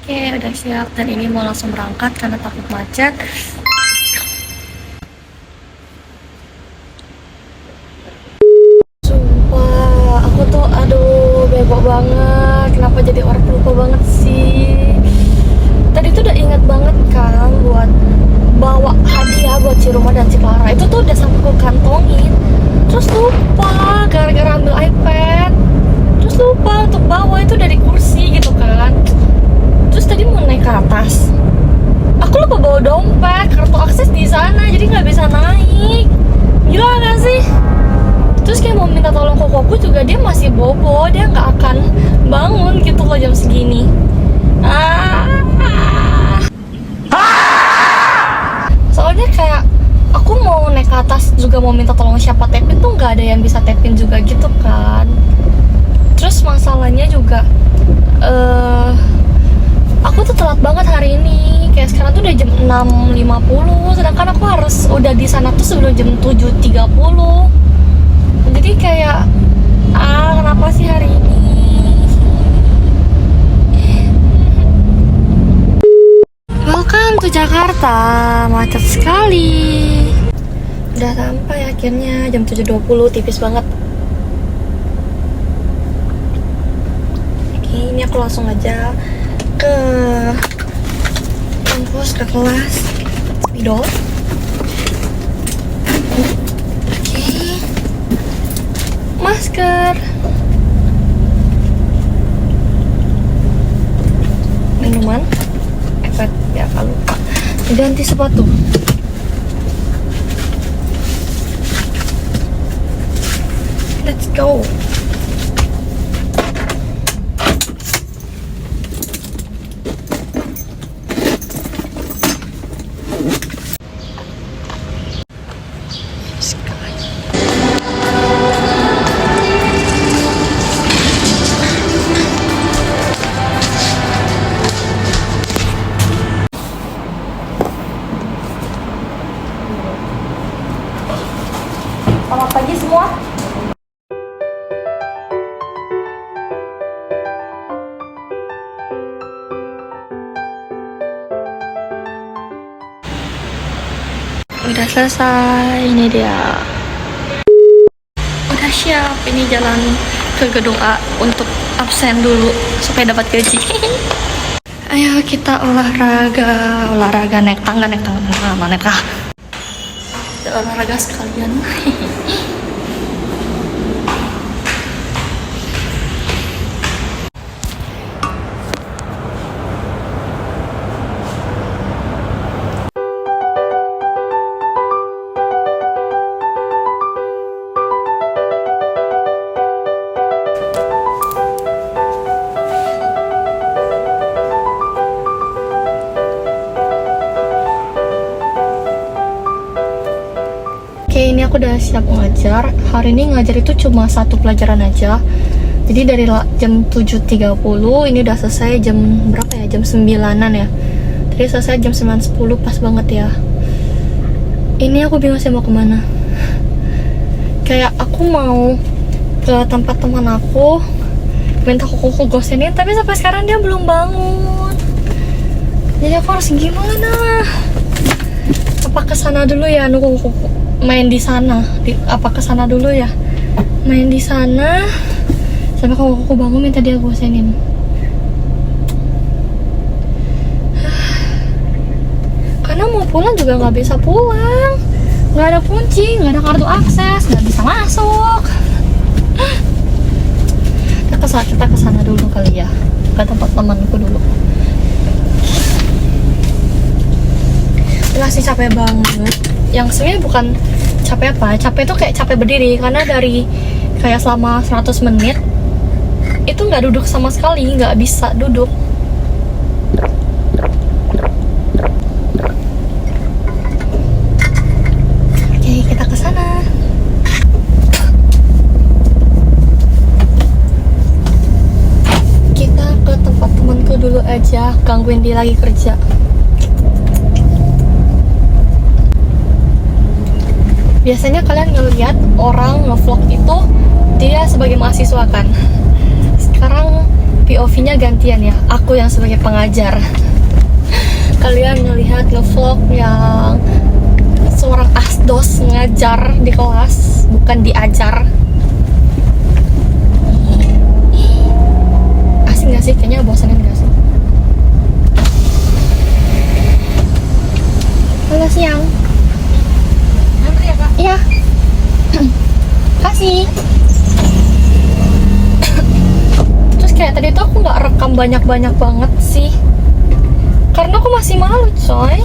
Oke, udah siap dan ini mau langsung berangkat karena takut macet. Sumpah, aku tuh aduh bego banget. Kenapa jadi orang pelupa banget sih? Tadi tuh udah inget banget kan buat bawa hadiah buat si Roma dan si Clara. Itu tuh udah sampai aku kantongin. Terus lupa gara-gara ambil iPad. Terus lupa untuk bawa itu dari kursi gitu kan. Terus tadi mau naik ke atas, aku lupa bawa dompet, kartu akses di sana, jadi nggak bisa naik. Gila gak sih? Terus kayak mau minta tolong kokoku juga dia masih bobo, dia nggak akan bangun gitu loh jam segini. Soalnya kayak aku mau naik ke atas juga mau minta tolong siapa tapin tuh nggak ada yang bisa tapin juga gitu kan. Terus masalahnya juga aku tuh telat banget hari ini. Kayak sekarang tuh udah jam 6.50, sedangkan aku harus udah di sana tuh sebelum jam 7.30. Jadi kayak kenapa sih hari ini? Welcome to Jakarta. Macet sekali. Udah sampai akhirnya jam 7.20, tipis banget. Oke, ini aku langsung aja ke kampus, ke kelas spidol. Oke. Masker, minuman, iPad ya kalau lupa, ganti sepatu. Let's go. Selamat pagi semua. Udah selesai, ini dia. Udah siap, ini jalan ke gedung A untuk absen dulu supaya dapat gaji. Ayo kita olahraga naik tangga. Olahraga sekalian. Oke, ini aku udah siap ngajar. Hari ini ngajar itu cuma satu pelajaran aja. Jadi dari jam 7.30, ini udah selesai jam berapa ya? Jam 9-an ya. Tadi selesai jam 9.10, pas banget ya. Ini aku bingung sih mau kemana. Kayak aku mau ke tempat teman aku, minta kuku gosenin, tapi sampai sekarang dia belum bangun. Jadi aku harus gimana? Apa kesana dulu ya, nunggu kuku main di sana, apa ke sana dulu ya, main di sana sampai kalau aku bangun minta dia gosenin. Karena mau pulang juga nggak bisa pulang, nggak ada kunci, nggak ada kartu akses, nggak bisa masuk. Kita kesana dulu kali ya, ke tempat temanku dulu. Jelas sih capek banget. Yang sebenarnya bukan capek apa, capek tuh kayak capek berdiri karena kayak selama 100 menit itu nggak duduk sama sekali, nggak bisa duduk. Oke, kita ke sana. Kita ke tempat temanku dulu aja, gangguin dia lagi kerja. Biasanya kalian ngeliat orang ngevlog itu dia sebagai mahasiswa kan. Sekarang POV-nya gantian ya, aku yang sebagai pengajar. Kalian ngelihat ngevlog yang seorang asdos ngajar di kelas, bukan diajar. Asik gak sih? Kayaknya bosanin gak sih? Halo, siang. Antri ya kak? Iya. Kasih. Terus kayak tadi tuh aku nggak rekam banyak-banyak banget sih, karena aku masih malu coy.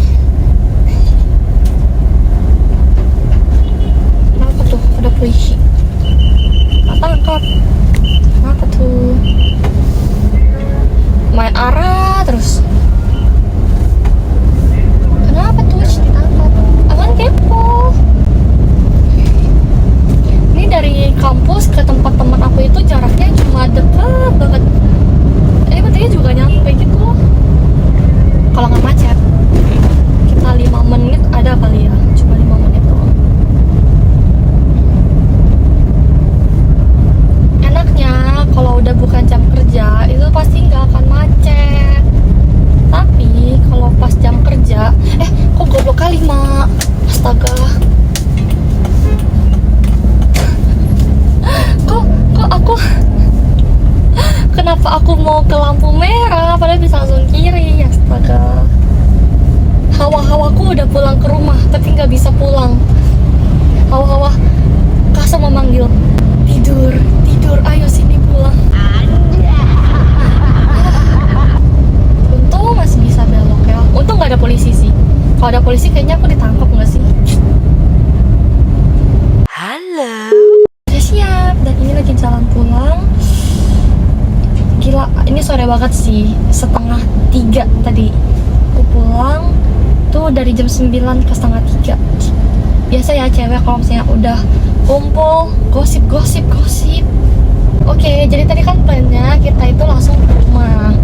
Kenapa tuh ada polisi? Nggak tangkap. Kenapa tuh? Main arah terus. Kenapa tuh ditangkap? Aman kepo. Ini dari kampus ke tempat teman aku itu jaraknya cuma deket banget. Bentarnya juga nyampe gitu loh. Kalau nggak macet. Kita 5 menit ada kali ya. Cuma 5 menit doang. Enaknya kalau udah bukan jam kerja itu pasti nggak akan macet. Tapi kalau pas jam kerja, kok goblok kali mak. Astaga. Kok aku kenapa aku mau ke lampu merah padahal bisa langsung kiri. Astaga, hawa-hawaku udah pulang ke rumah tapi nggak bisa pulang. Hawa-hawa Kasa memanggil, tidur ayo sini pulang. Untung masih bisa belok ya, untung nggak ada polisi sih. Kalau ada polisi kayaknya aku ditangkap nggak sih? Halo. Siap, dan ini lagi jalan pulang. Gila, ini sore banget sih, 2:30 tadi aku pulang tuh dari jam 9 ke 2:30. Biasa ya cewek kalau misalnya udah kumpul gosip. Oke, jadi tadi kan plannya kita itu langsung ke rumah,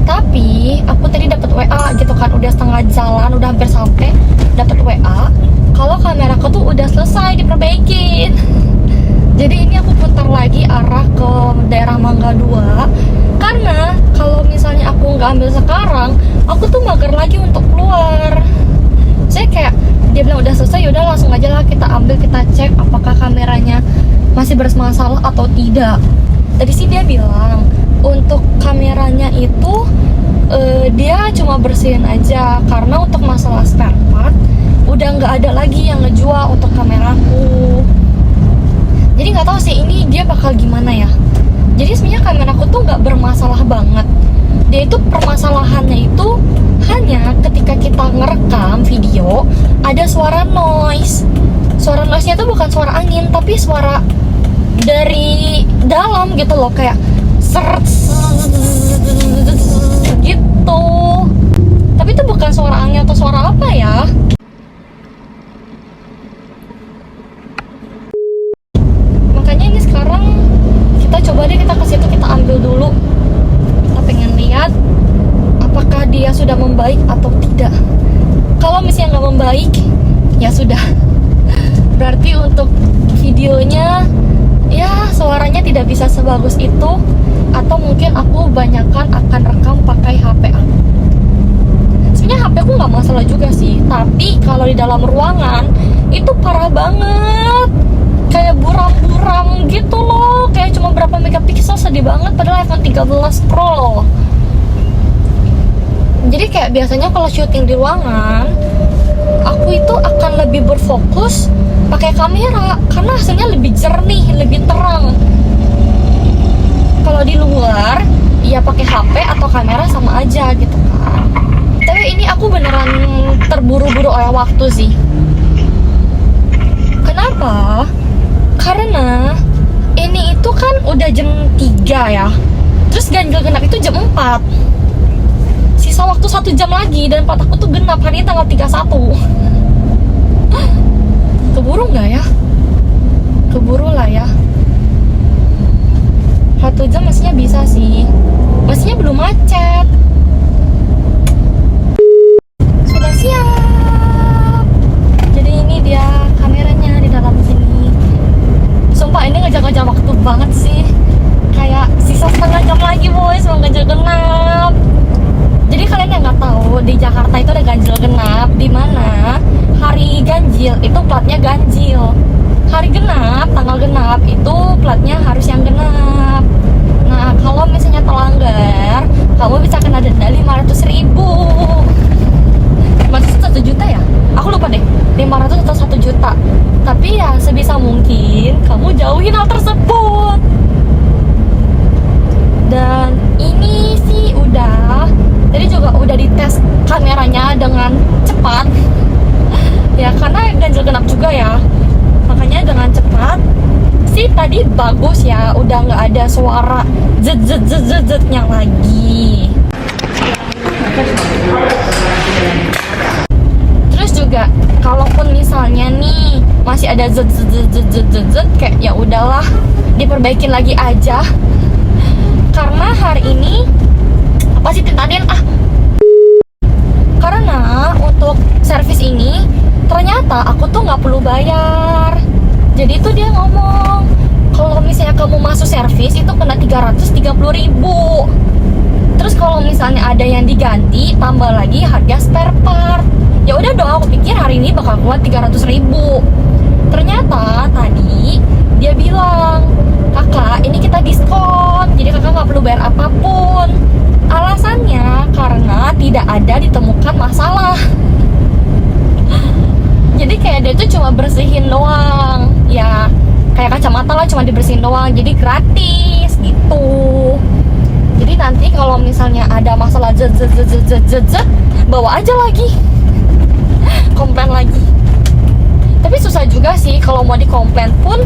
tapi aku tadi dapat WA gitu kan, udah setengah jalan, udah hampir sampai, dapat WA kalau kameraku tuh udah selesai diperbaikin. Jadi ini aku putar lagi arah ke daerah Mangga 2. Karena kalau misalnya aku nggak ambil sekarang, aku tuh mager lagi untuk keluar. Saya kayak dia bilang udah selesai, yaudah langsung aja lah kita ambil, kita cek apakah kameranya masih bermasalah atau tidak. Tadi sih dia bilang untuk kameranya itu dia cuma bersihin aja, karena untuk masalah spare part udah nggak ada lagi yang ngejual untuk kameraku. Jadi nggak tahu sih ini dia bakal gimana ya. Jadi sebenarnya kameraku tuh nggak bermasalah banget. Dia itu permasalahannya itu hanya ketika kita ngerekam video ada suara noise. Suara noise-nya tuh bukan suara angin, tapi suara dari dalam gitu loh, kayak seret gitu. Tapi itu bukan suara angin atau suara apa ya. Coba deh kita ke situ, kita ambil dulu. Kita pengen lihat apakah dia sudah membaik atau tidak. Kalau misalnya nggak membaik, ya sudah. Berarti untuk videonya ya suaranya tidak bisa sebagus itu, atau mungkin aku banyakkan akan rekam pakai HP aku. Sebenarnya HP aku nggak masalah juga sih, tapi kalau di dalam ruangan itu parah banget. Kayak buram-buram gitu loh, kayak cuma berapa megapiksel, sedih banget, padahal iPhone 13 Pro loh. Jadi kayak biasanya kalau syuting di ruangan, aku itu akan lebih berfokus pakai kamera karena hasilnya lebih jernih, lebih terang. Kalau di luar, ya pakai HP atau kamera sama aja gitu kan. Tapi ini aku beneran terburu-buru oleh waktu sih. Kenapa? Karena ini itu kan udah jam 3 ya, terus ganjil genap itu jam 4. Sisa waktu 1 jam lagi dan plat aku tuh genap hari ini tanggal 31. Keburu nggak ya? Keburu lah ya. 1 jam mestinya bisa sih, mestinya belum macet. Sudah siap. Jadi ini dia kameranya di dalam sini. Sumpah ini ngejar-ngejar waktu banget sih. Kayak sisa setengah jam lagi boys mau ganjil genap. Jadi kalian yang nggak tahu, di Jakarta itu ada ganjil genap, di mana hari ganjil itu platnya ganjil, hari genap, tanggal genap itu platnya harus yang genap. Nah kalau misalnya terlanggar, kamu bisa kena denda 500.000. 1 juta ya? Aku lupa deh, 500 atau 1 juta. Tapi ya sebisa mungkin kamu jauhin hal tersebut. Dan ini sih tadi juga udah dites kameranya dengan cepat. Ya karena ganjil genap juga ya, makanya dengan cepat sih tadi bagus ya, udah nggak ada suara zetnya lagi. Terus juga kalaupun misalnya nih masih ada zet kayak ya udahlah, diperbaikin lagi aja. Karena hari ini apa sih tadian karena untuk servis ini ternyata aku tuh nggak perlu bayar. Jadi tuh dia ngomong kalau misalnya kamu masuk servis itu kena 330.000. Terus kalau misalnya ada yang diganti tambah lagi harga spare part. Ya udah dong, aku pikir hari ini bakal keluar 300.000. Ternyata tadi dia bilang, kakak ini kita diskon, jadi kakak nggak perlu bayar apapun. Alasannya karena tidak ada ditemukan masalah. Jadi kayak dia tuh cuma bersihin doang, ya kayak kacamata lah cuma dibersihin doang, jadi gratis gitu. Jadi nanti kalau misalnya ada masalah zet bawa aja lagi, komplain lagi. Tapi susah juga sih kalau mau dikomplain pun,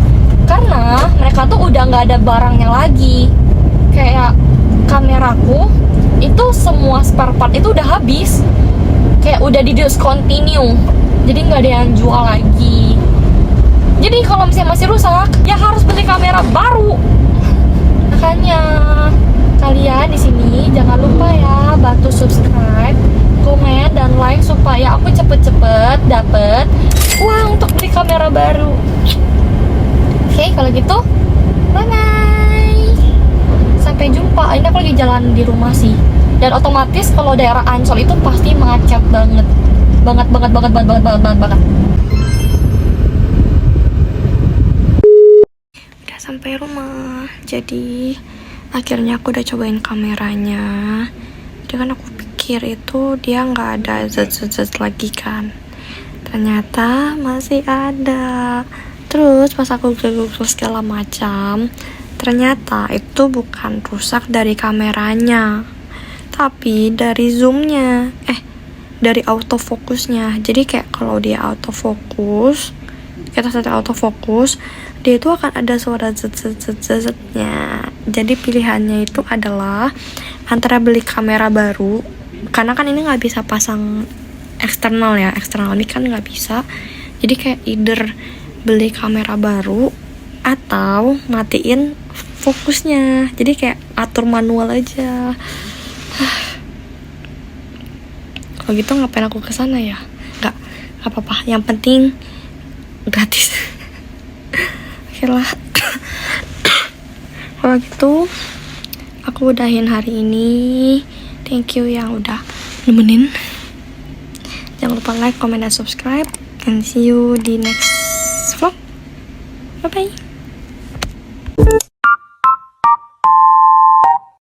karena mereka tuh udah nggak ada barangnya lagi. Kayak kameraku itu semua spare part itu udah habis, kayak udah di discontinue, jadi nggak ada yang jual lagi. Jadi kalau misalnya masih rusak ya harus beli kamera baru. Makanya kalian di sini jangan lupa ya bantu subscribe, komen, dan like supaya aku cepet-cepet dapet uang untuk beli kamera baru. Oke, kalau gitu bye bye, sampai jumpa. Ini aku lagi jalan di rumah sih, dan otomatis kalau daerah Ancol itu pasti macet banget banget. Udah sampai rumah, jadi akhirnya aku udah cobain kameranya. Jadi kan aku pikir itu dia nggak ada zet lagi kan, ternyata masih ada. Terus pas aku google segala macam, ternyata itu bukan rusak dari kameranya, tapi dari zoomnya, dari autofokusnya. Jadi kayak kalau dia autofokus, kita setting autofokus, dia itu akan ada suara zetnya. Jadi pilihannya itu adalah antara beli kamera baru, karena kan ini nggak bisa pasang eksternal ya, eksternal ini kan nggak bisa. Jadi kayak either beli kamera baru atau matiin fokusnya. Jadi kayak atur manual aja. Kalau gitu ngapain aku kesana ya? Nggak apa-apa. Yang penting gratis. Oke lah. Kalau gitu aku udahin hari ini. Thank you yang udah nemenin. Jangan lupa like, comment, dan subscribe. And see you di next vlog. Bye bye.